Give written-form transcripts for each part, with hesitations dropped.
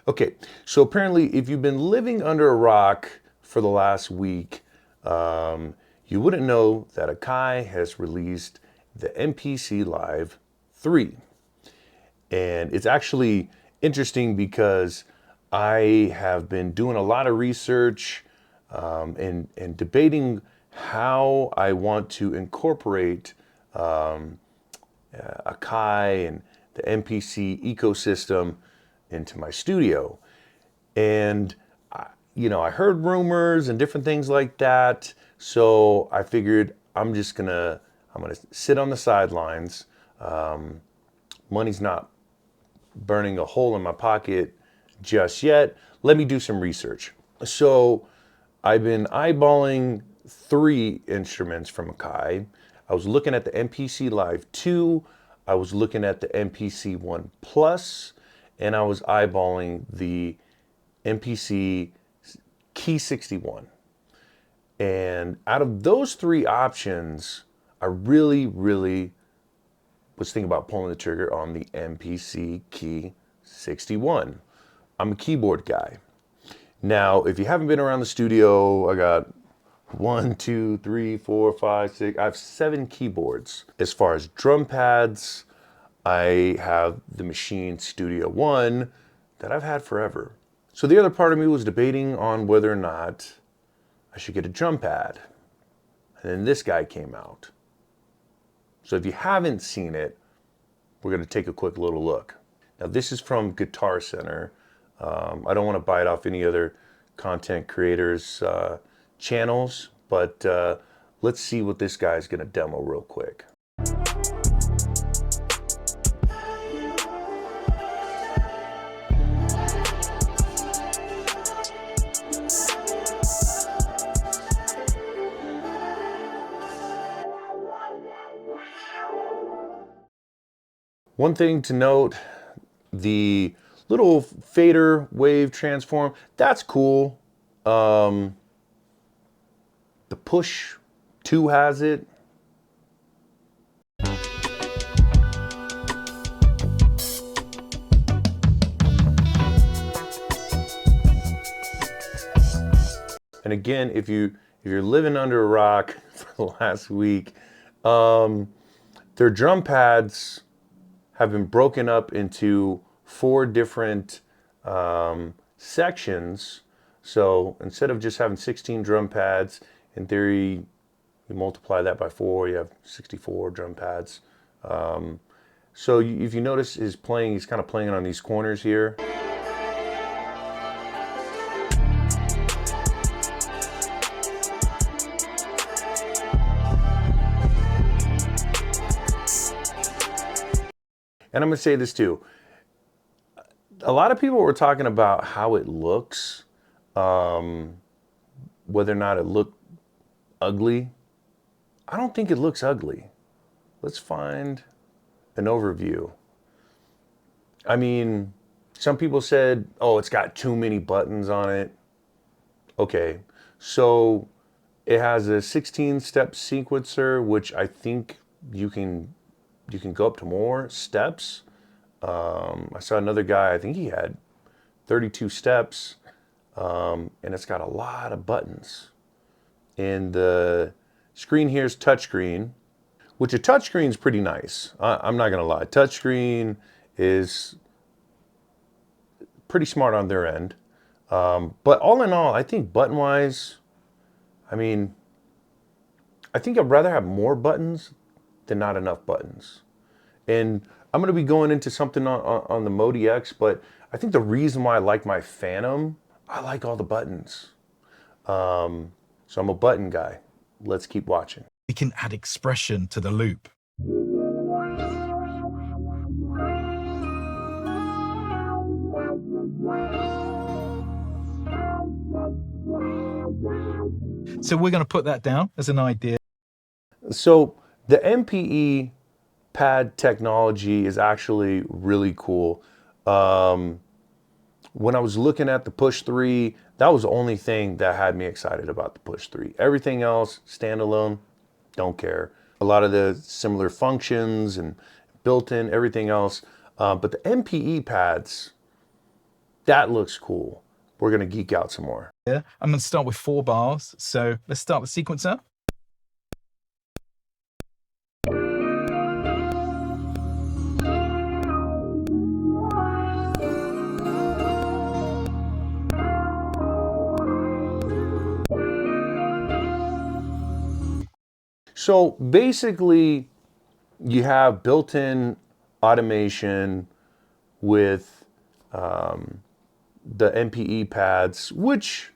Okay, so apparently if you've been living under a rock for the last week, you wouldn't know that Akai has released the MPC Live 3. And it's actually interesting because I have been doing a lot of research and debating how I want to incorporate Akai and the MPC ecosystem into my studio. And I heard rumors and different things like that. So I figured I'm gonna sit on the sidelines. Money's not burning a hole in my pocket just yet. Let me do some research. So I've been eyeballing 3 instruments from Akai. I was looking at the MPC Live 2, I was looking at the MPC 1 Plus, and I was eyeballing the MPC Key 61. And out of those 3 options, I really was thinking about pulling the trigger on the MPC Key 61. I'm a keyboard guy. Now, if you haven't been around the studio, I got 1, 2, 3, 4, 5, 6, I have 7 keyboards. As far as drum pads, I have the Machine Studio One that I've had forever. So the other part of me was debating on whether or not I should get a drum pad. And then this guy came out. So if you haven't seen it, we're going to take a quick little look. Now this is from Guitar Center. I don't want to bite off any other content creators' channels, but let's see what this guy's going to demo real quick. One thing to note, the little fader wave transform, that's cool. The Push 2 has it. And again, if you're living under a rock for the last week, their drum pads have been broken up into 4 different sections. So instead of just having 16 drum pads, in theory, you multiply that by 4, you have 64 drum pads. So if you notice he's kind of playing on these corners here. And I'm going to say this too. A lot of people were talking about how it looks, whether or not it looked ugly. I don't think it looks ugly. Let's find an overview. I mean, some people said, oh, it's got too many buttons on it. Okay, so it has a 16-step sequencer, which I think you can go up to more steps. I saw another guy, I think he had 32 steps, and it's got a lot of buttons. And the screen here is touchscreen, which a touchscreen is pretty nice. I'm not gonna lie, touchscreen is pretty smart on their end. But all in all, I think button-wise, I mean, I think I'd rather have more buttons than not enough buttons. And I'm going to be going into something on the Modi X, but I think the reason why I like my Phantom, I like all the buttons. So I'm a button guy. Let's keep watching. We can add expression to the loop. So we're going to put that down as an idea. So the MPE pad technology is actually really cool. When I was looking at the Push 3, that was the only thing that had me excited about the Push 3. Everything else, standalone, don't care. A lot of the similar functions and built-in, everything else. But the MPE pads, That looks cool. We're gonna geek out some more. Yeah, I'm going to start with 4 bars. So let's start the sequencer. So basically, you have built-in automation with the MPE pads, which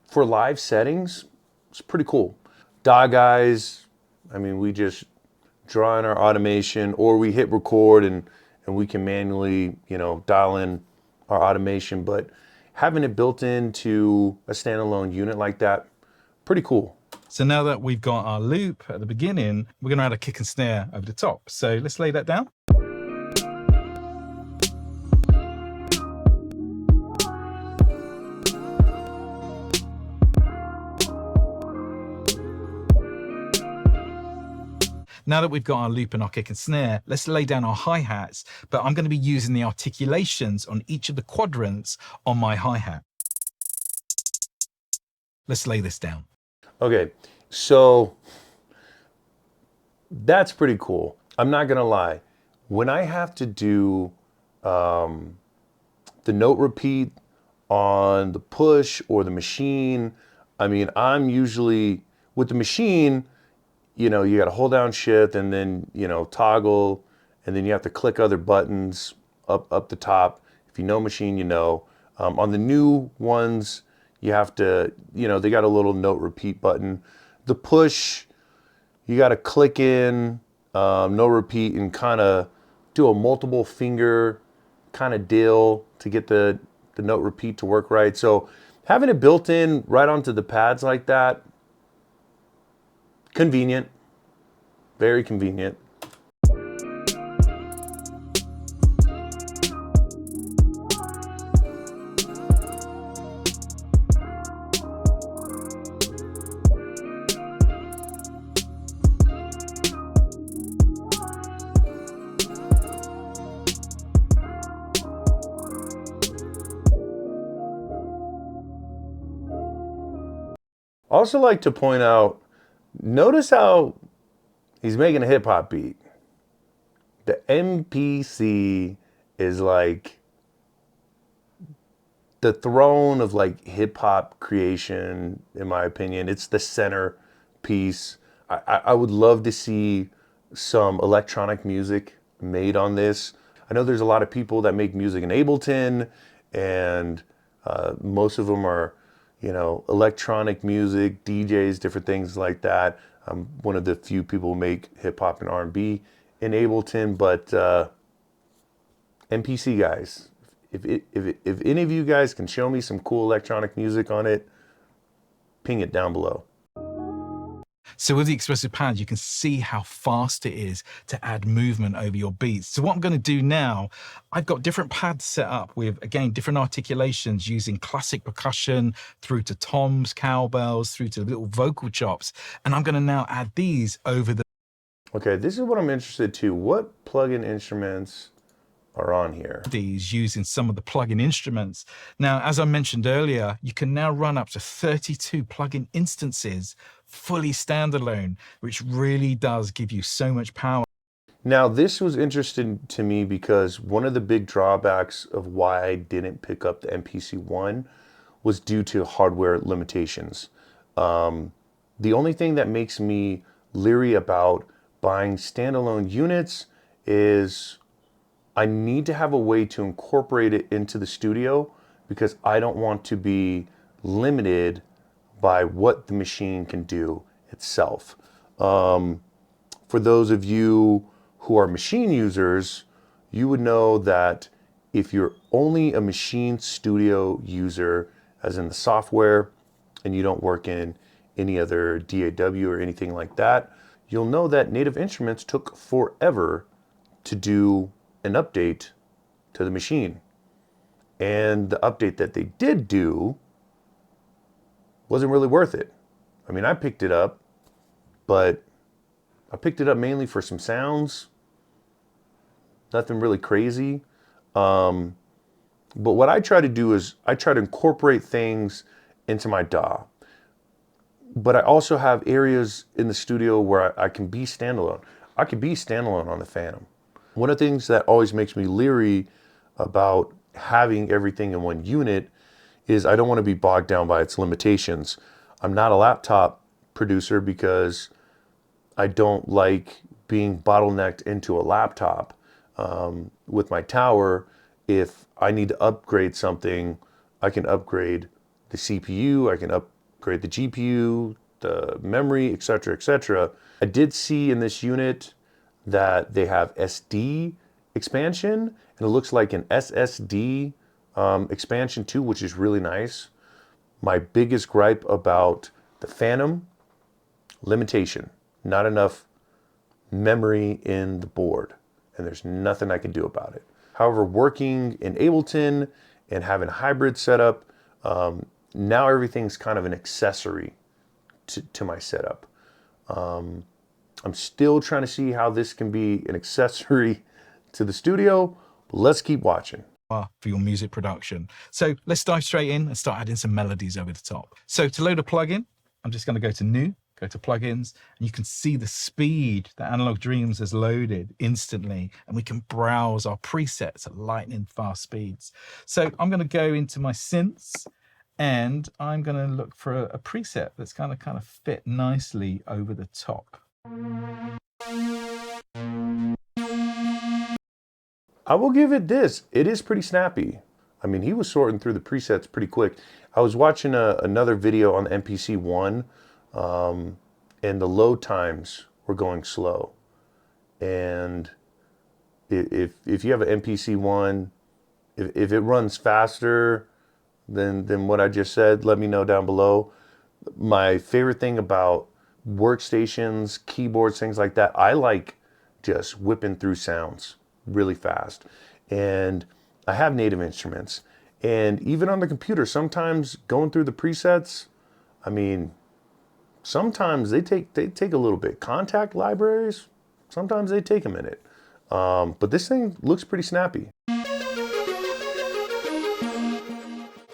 for live settings, it's pretty cool. Dog eyes, I mean, we just draw in our automation, or we hit record and we can manually, you know, dial in our automation. But having it built into a standalone unit like that, pretty cool. So now that we've got our loop at the beginning, we're going to add a kick and snare over the top. So let's lay that down. Now that we've got our loop and our kick and snare, let's lay down our hi-hats, but I'm going to be using the articulations on each of the quadrants on my hi-hat. Let's lay this down. Okay, so that's pretty cool. I'm not gonna lie. When I have to do the note repeat on the push or the machine, I mean, I'm usually, with the machine, you know, you gotta hold down shift and then, you know, toggle, and then you have to click other buttons up the top. If you know machine, you know. On the new ones, you have to, you know, they got a little note repeat button. The push, you got to click in, no repeat, and kind of do a multiple finger kind of deal to get the note repeat to work right. So having it built in right onto the pads like that, convenient, very convenient. I also like to point out, notice how he's making a hip hop beat. The MPC is like the throne of like hip hop creation, in my opinion. It's the center piece. I would love to see some electronic music made on this. I know there's a lot of people that make music in Ableton, and most of them are, you know, electronic music, DJs, different things like that. I'm one of the few people who make hip hop and R&B in Ableton, but MPC guys, if any of you guys can show me some cool electronic music on it, ping it down below. So with the expressive pads, you can see how fast it is to add movement over your beats. So what I'm going to do now, I've got different pads set up with, again, different articulations using classic percussion through to toms, cowbells, through to little vocal chops. And I'm going to now add these over the... Okay, this is what I'm interested to. What plug-in instruments are on here? These using some of the plugin instruments. Now, as I mentioned earlier, you can now run up to 32 plugin instances fully standalone, which really does give you so much power. Now, this was interesting to me because one of the big drawbacks of why I didn't pick up the MPC-1 was due to hardware limitations. The only thing that makes me leery about buying standalone units is I need to have a way to incorporate it into the studio, because I don't want to be limited by what the machine can do itself. For those of you who are machine users, you would know that if you're only a machine studio user, as in the software, and you don't work in any other DAW or anything like that, you'll know that Native Instruments took forever to do an update to the machine. And the update that they did do wasn't really worth it. I mean, I picked it up, but I picked it up mainly for some sounds. Nothing really crazy. But what I try to do is I try to incorporate things into my DAW. But I also have areas in the studio where I can be standalone. I could be standalone on the Phantom. One of the things that always makes me leery about having everything in one unit is I don't want to be bogged down by its limitations. I'm not a laptop producer because I don't like being bottlenecked into a laptop. With my tower, if I need to upgrade something, I can upgrade the CPU, I can upgrade the GPU, the memory, etc., etc. I did see in this unit that they have SD expansion, and it looks like an SSD expansion too, which is really nice. My biggest gripe about the Phantom, limitation, not enough memory in the board, and there's nothing I can do about it. However, working in Ableton and having a hybrid setup, now everything's kind of an accessory to my setup. I'm still trying to see how this can be an accessory to the studio, but let's keep watching. For your music production. So let's dive straight in and start adding some melodies over the top. So to load a plugin, I'm just going to go to New, go to Plugins, and you can see the speed that Analog Dreams has loaded instantly, and we can browse our presets at lightning fast speeds. So I'm going to go into my synths, and I'm going to look for a preset that's going to kind of fit nicely over the top. I will give it this. It is pretty snappy. I mean, he was sorting through the presets pretty quick. I was watching another video on the MPC 1, and the load times were going slow. And if you have an MPC 1, if it runs faster than what I just said, let me know down below. My favorite thing about workstations, keyboards, things like that, I like just whipping through sounds really fast. And I have native instruments, and even on the computer, sometimes going through the presets, I mean, sometimes they take a little bit. Contact libraries, sometimes they take a minute. But this thing looks pretty snappy.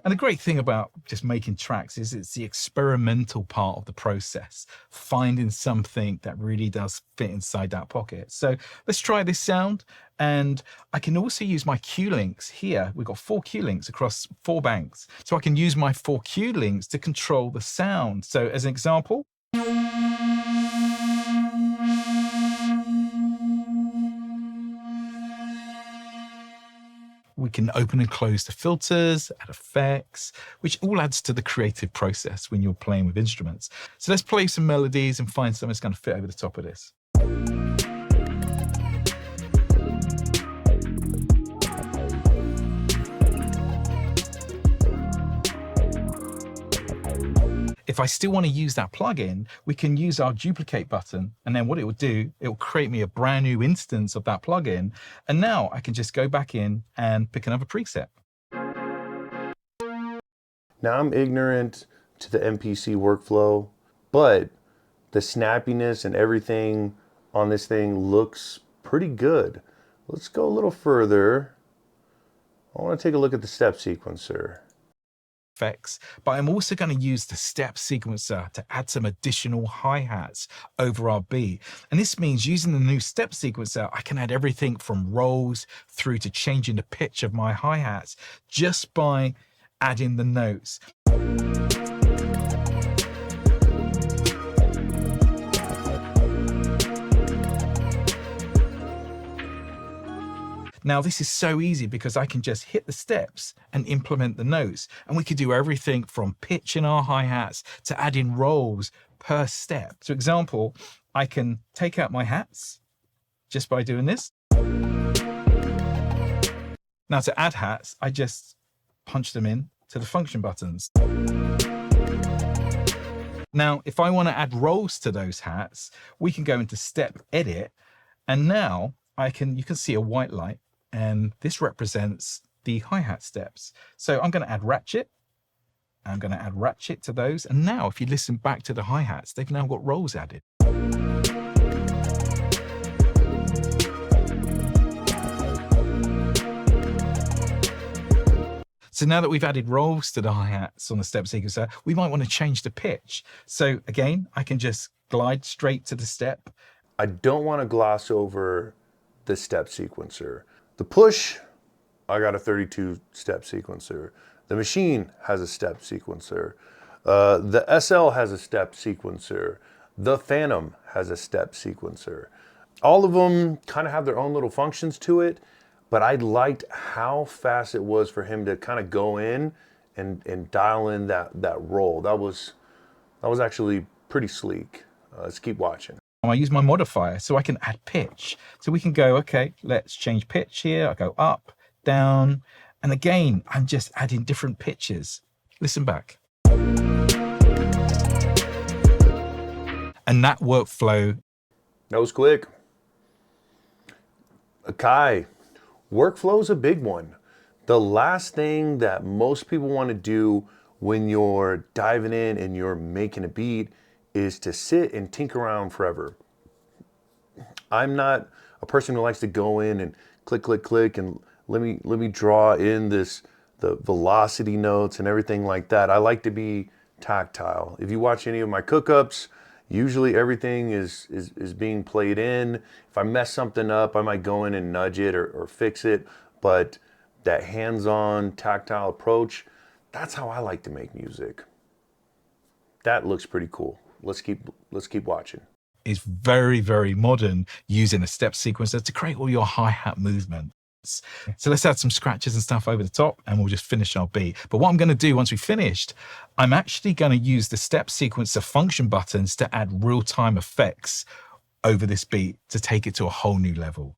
And the great thing about just making tracks is it's the experimental part of the process, finding something that really does fit inside that pocket. So let's try this sound. And I can also use my cue links here. We've got 4 cue links across 4 banks. So I can use my 4 cue links to control the sound. So as an example, we can open and close the filters, add effects, which all adds to the creative process when you're playing with instruments. So let's play some melodies and find something that's going to fit over the top of this. If I still want to use that plugin, we can use our duplicate button, and then what it will do, it will create me a brand new instance of that plugin. And now I can just go back in and pick another preset. Now I'm ignorant to the MPC workflow, but the snappiness and everything on this thing looks pretty good. Let's go a little further. I want to take a look at the step sequencer. Effects, but I'm also going to use the step sequencer to add some additional hi-hats over our beat. And this means using the new step sequencer, I can add everything from rolls through to changing the pitch of my hi-hats just by adding the notes. Now this is so easy because I can just hit the steps and implement the notes, and we could do everything from pitching our hi-hats to adding rolls per step. So example, I can take out my hats just by doing this. Now to add hats, I just punch them in to the function buttons. Now, if I want to add rolls to those hats, we can go into step edit, and now you can see a white light, and this represents the hi-hat steps. So I'm going to add ratchet. I'm going to add ratchet to those. And now if you listen back to the hi-hats, they've now got rolls added. So now that we've added rolls to the hi-hats on the step sequencer, we might want to change the pitch. So again, I can just glide straight to the step. I don't want to gloss over the step sequencer. The push, I got a 32 step sequencer. The machine has a step sequencer. The SL has a step sequencer. The Phantom has a step sequencer. All of them kind of have their own little functions to it, but I liked how fast it was for him to kind of go in and dial in that roll. That was actually pretty sleek. Let's keep watching. I use my modifier so I can add pitch. So we can go, okay, let's change pitch here. I go up, down, and again, I'm just adding different pitches. Listen back. And that workflow. That was quick. Akai, workflow's a big one. The last thing that most people want to do when you're diving in and you're making a beat is to sit and tinker around forever. I'm not a person who likes to go in and click, click, click, and let me draw in the velocity notes and everything like that. I like to be tactile. If you watch any of my cook-ups, usually everything is being played in. If I mess something up, I might go in and nudge it or fix it. But that hands-on, tactile approach, that's how I like to make music. That looks pretty cool. Let's keep watching. Is very, very modern, using a step sequencer to create all your hi-hat movements. So let's add some scratches and stuff over the top and we'll just finish our beat. But what I'm going to do once we've finished, I'm actually going to use the step sequencer function buttons to add real-time effects over this beat to take it to a whole new level.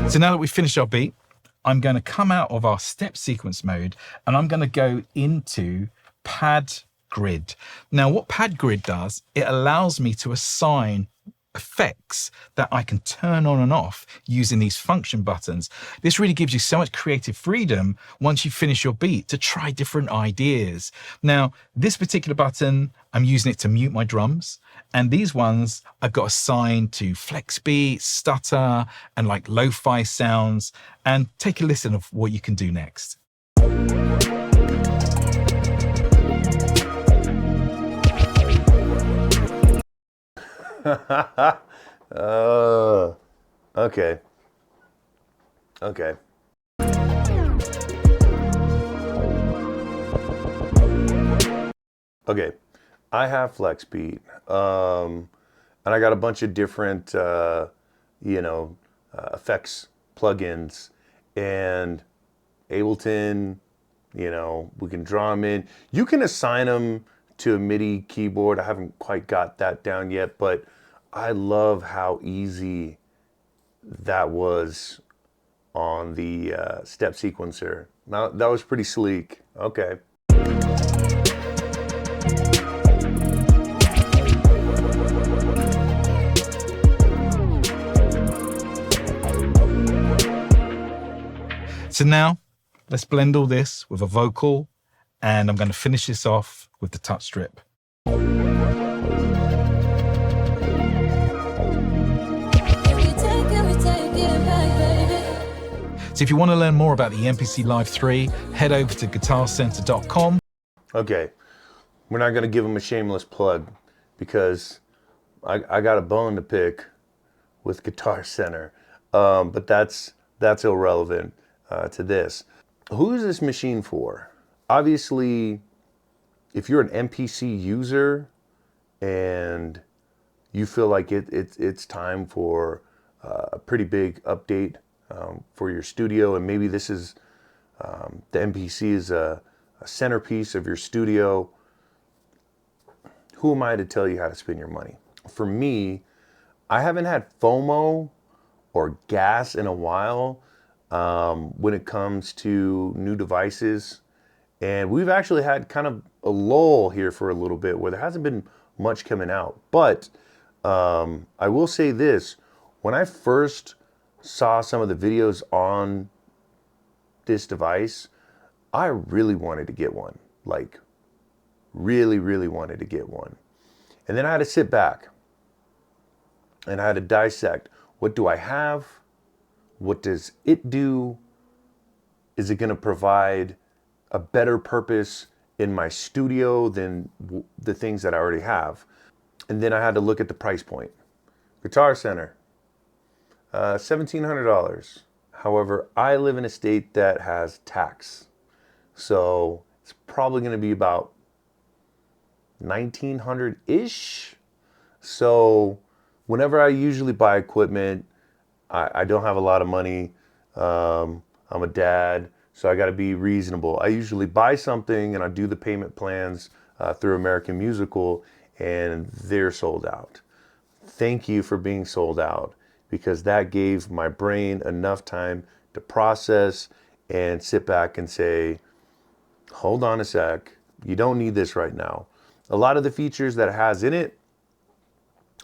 So now that we've finished our beat, I'm going to come out of our step sequence mode and I'm going to go into pad grid. Now what pad grid does, it allows me to assign effects that I can turn on and off using these function buttons. This really gives you so much creative freedom once you finish your beat to try different ideas. Now, this particular button, I'm using it to mute my drums. And these ones I've got assigned to flex beat, stutter, and like lo-fi sounds. And take a listen of what you can do next. Okay. Okay, I have flex beat, and I got a bunch of different, effects plugins, and Ableton, we can draw them in. You can assign them to a MIDI keyboard. I haven't quite got that down yet, but I love how easy that was on the step sequencer. Now, that was pretty sleek. Okay. So now let's blend all this with a vocal, and I'm going to finish this off with the touch strip. So if you want to learn more about the MPC Live 3, head over to guitarcenter.com. Okay, we're not going to give them a shameless plug because I got a bone to pick with Guitar Center, but that's irrelevant to this. Who is this machine for? Obviously, if you're an MPC user and you feel like it's time for a pretty big update for your studio, and maybe this is the MPC is a centerpiece of your studio, who am I to tell you how to spend your money? For me, I haven't had FOMO or gas in a while when it comes to new devices. And we've actually had kind of a lull here for a little bit where there hasn't been much coming out. But I will say this, when I first saw some of the videos on this device, I really wanted to get one. Like, really, really wanted to get one. And then I had to sit back and I had to dissect, what do I have? What does it do? Is it going to provide a better purpose in my studio than the things that I already have? And then I had to look at the price point. Guitar Center, $1,700. However, I live in a state that has tax. So it's probably going to be about 1,900-ish. So whenever I usually buy equipment, I don't have a lot of money. I'm a dad, so I got to be reasonable. I usually buy something and I do the payment plans through American Musical, and they're sold out. Thank you for being sold out, because that gave my brain enough time to process and sit back and say, hold on a sec, you don't need this right now. A lot of the features that it has in it,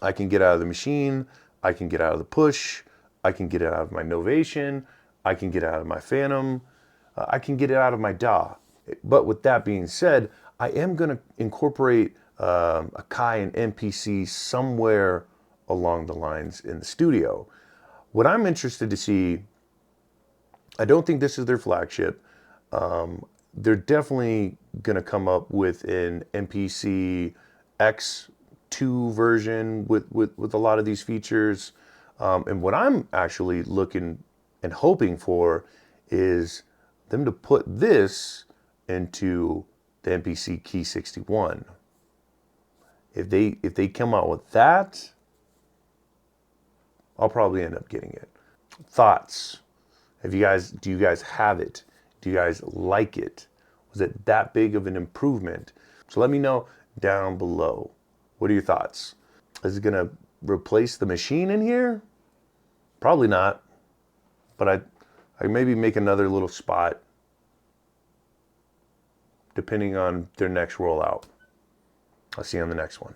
I can get out of the machine, I can get out of the push, I can get it out of my Novation, I can get it out of my Phantom, I can get it out of my DAW. But with that being said, I am going to incorporate Akai and MPC somewhere along the lines in the studio. What I'm interested to see, I don't think this is their flagship. They're definitely going to come up with an MPC X2 version with a lot of these features. And what I'm actually looking and hoping for is them to put this into the MPC Key 61. If they come out with that, I'll probably end up getting it. Thoughts? Do you guys have it? Do you guys like it? Was it that big of an improvement? So let me know down below. What are your thoughts? Is it gonna replace the machine in here? Probably not. But I maybe make another little spot depending on their next rollout. I'll see you on the next one.